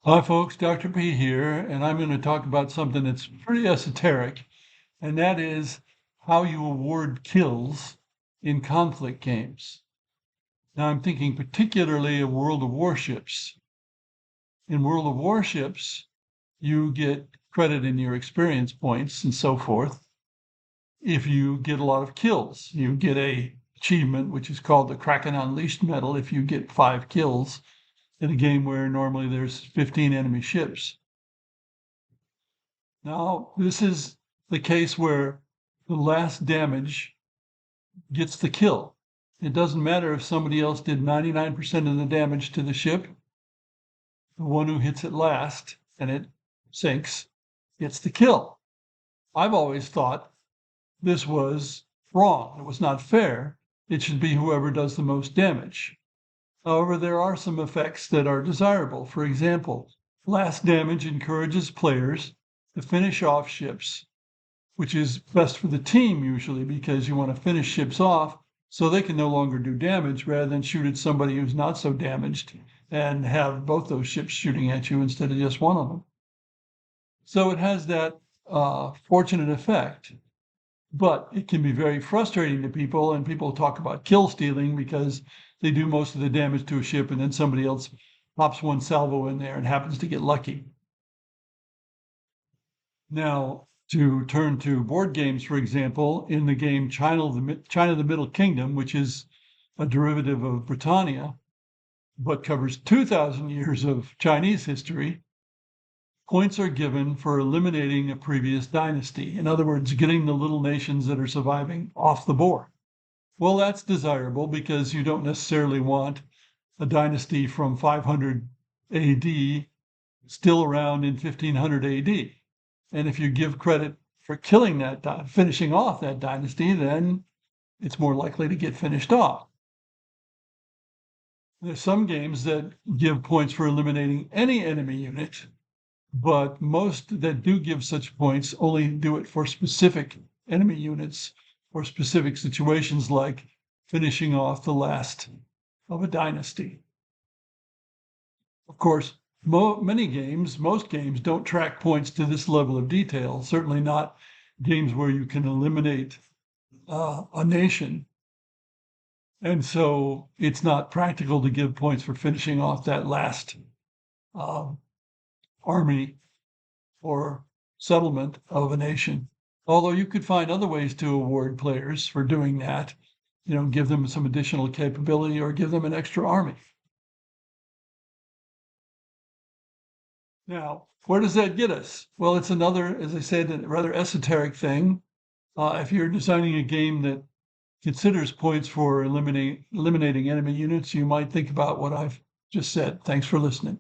Hi, folks. Dr. P here, and I'm going to talk about something that's pretty esoteric, and that is how you award kills in conflict games. Now, I'm thinking particularly of World of Warships. In World of Warships, you get credit in your experience points and so forth if you get a lot of kills. You get a achievement, which is called the Kraken Unleashed medal, if you get 5 kills in a game where normally there's 15 enemy ships. Now, this is the case where the last damage gets the kill. It doesn't matter if somebody else did 99% of the damage to the ship. The one who hits it last and it sinks gets the kill. I've always thought this was wrong. It was not fair. It should be whoever does the most damage. However, there are some effects that are desirable. For example, last damage encourages players to finish off ships, which is best for the team usually because you want to finish ships off so they can no longer do damage rather than shoot at somebody who's not so damaged and have both those ships shooting at you instead of just one of them. So it has that fortunate effect, but it can be very frustrating to people, and people talk about kill stealing because they do most of the damage to a ship and then somebody else pops one salvo in there and happens to get lucky. Now, to turn to board games, for example, in the game China, the Middle Kingdom, which is a derivative of Britannia, but covers 2,000 years of Chinese history, points are given for eliminating a previous dynasty. In other words, getting the little nations that are surviving off the board. Well, that's desirable because you don't necessarily want a dynasty from 500 AD still around in 1500 AD. And if you give credit for killing that, finishing off that dynasty, then it's more likely to get finished off. There's some games that give points for eliminating any enemy unit, but most that do give such points only do it for specific enemy units or specific situations like finishing off the last of a dynasty. Of course, most games don't track points to this level of detail, certainly not games where you can eliminate a nation. And so it's not practical to give points for finishing off that last army or settlement of a nation. Although you could find other ways to award players for doing that, give them some additional capability or give them an extra army. Now, where does that get us? Well, it's another, as I said, a rather esoteric thing. If you're designing a game that considers points for eliminating enemy units, you might think about what I've just said. Thanks for listening.